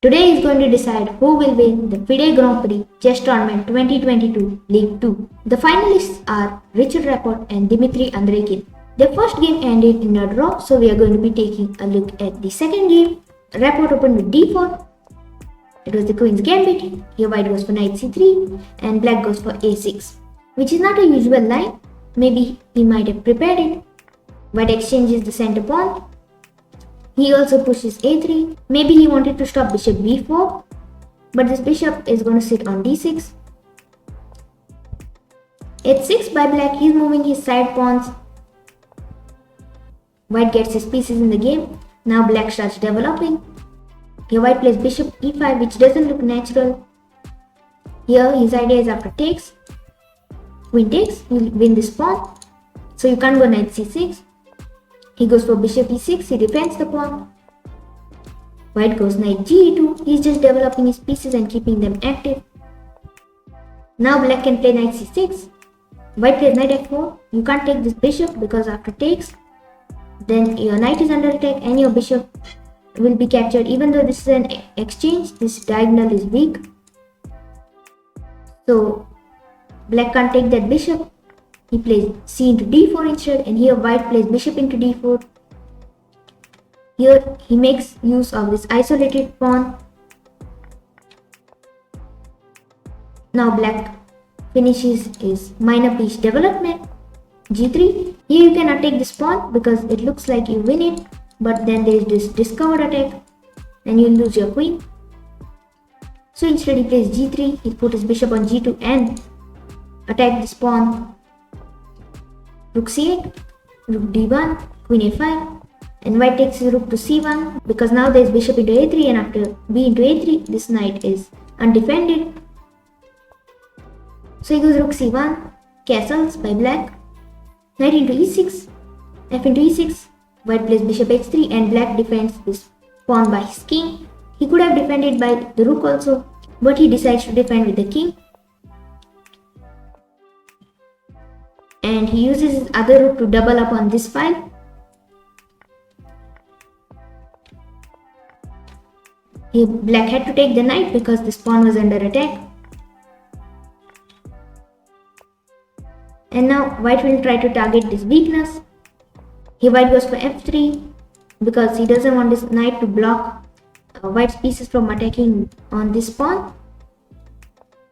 Today is going to decide who will win the FIDE Grand Prix Chess Tournament 2022 League 2. The finalists are Richard Rapport and Dmitry Andreikin. Their first game ended in a draw, so we are going to be taking a look at the second game. Rapport opened with d4. It was the queen's gambit. Here white goes for knight c3 and black goes for a6, which is not a usual line. Maybe he might have prepared it. White exchanges the center pawn. He also pushes a3. Maybe he wanted to stop bishop b4, but this bishop is going to sit on d6. h6 by black. He's moving his side pawns. White gets his pieces in the game. Now black starts developing. Here white plays bishop e5, which doesn't look natural. Here his idea is after takes. Queen takes, he'll win this pawn. So you can't go knight c6. He goes for bishop e6, he defends the pawn. White goes knight ge2, he's just developing his pieces and keeping them active. Now black can play knight c6. White plays knight f4, you can't take this bishop because after takes, then your knight is under attack and your bishop will be captured. Even though this is an exchange, this diagonal is weak. So black can't take that bishop. He plays c into d4 instead, and here white plays bishop into d4. Here he makes use of this isolated pawn. Now black finishes his minor piece development. g3. Here you cannot take this pawn because it looks like you win it, but then there is this discovered attack and you lose your queen. So instead he plays g3. He put his bishop on g2 and attack this pawn. Rook c8, rook d1, queen a5, and white takes his rook to c1 because now there is bishop into a3, and after b into a3 this knight is undefended. So he goes rook c1, castles by black, knight into e6, f into e6, white plays bishop h3 and black defends this pawn by his king. He could have defended by the rook also, but he decides to defend with the king. And he uses his other rook to double up on this file. Here black had to take the knight because this pawn was under attack. And now white will try to target this weakness. Here white goes for f3 because he doesn't want this knight to block white's pieces from attacking on this pawn.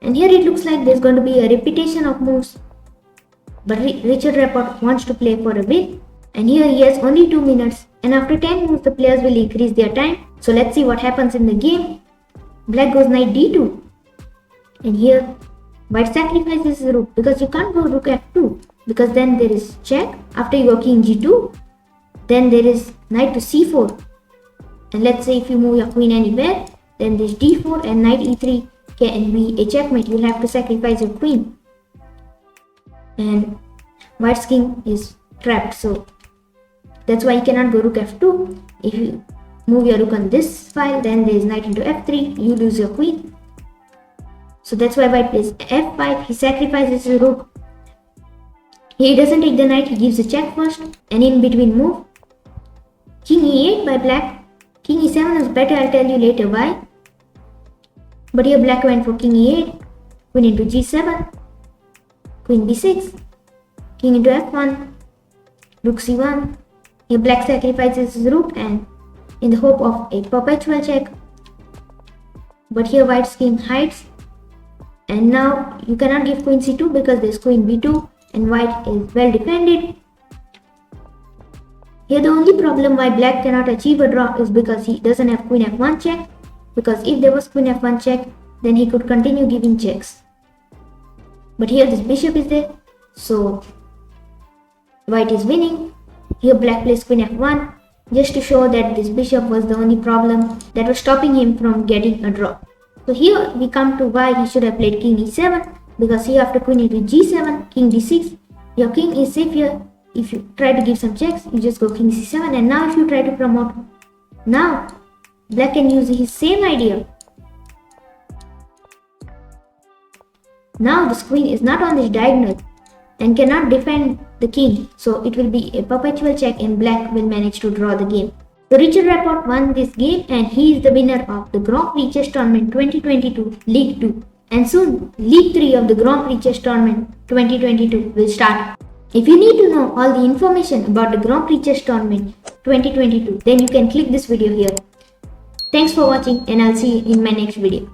And here it looks like there's going to be a repetition of moves. But Richard Rapport wants to play for a bit, and here he has only 2 minutes, and after 10 moves the players will increase their time. So let's see what happens in the game. Black goes knight d2, and here white sacrifices his rook because you can't go rook f2 because then there is check. After you go king g2, then there is knight to c4, and let's say if you move your queen anywhere, then there's d4 and knight e3 can be a checkmate. You'll have to sacrifice your queen. And white's king is trapped, so that's why you cannot go rook f2. If you move your rook on this file, then there is knight into f3, you lose your queen. So that's why white plays f5, he sacrifices his rook. He doesn't take the knight, he gives a check first, and in between move. King e8 by black. King e7 is better, I'll tell you later why. But here black went for king e8, queen into g7, queen b6, king into f1, rook c1. Here black sacrifices his rook and in the hope of a perpetual check. But here white's king hides, and now you cannot give queen c2 because there's queen b2 and white is well defended. Here the only problem why black cannot achieve a draw is because he doesn't have queen f1 check, because if there was queen f1 check, then he could continue giving checks. But here this bishop is there, so white is winning. Here black plays queen f1 just to show that this bishop was the only problem that was stopping him from getting a draw. So here we come to why he should have played king e7, because here after queen into g7, king d6, your king is safe here. If you try to give some checks, you just go king c7, and now if you try to promote, now black can use his same idea. Now this queen is not on this diagonal and cannot defend the king, so it will be a perpetual check and black will manage to draw the game. So Richard Rapport won this game and he is the winner of the Grand Prix Chess Tournament 2022 League 2. And soon League 3 of the Grand Prix Chess Tournament 2022 will start. If you need to know all the information about the Grand Prix Chess Tournament 2022, then you can click this video here. Thanks for watching and I'll see you in my next video.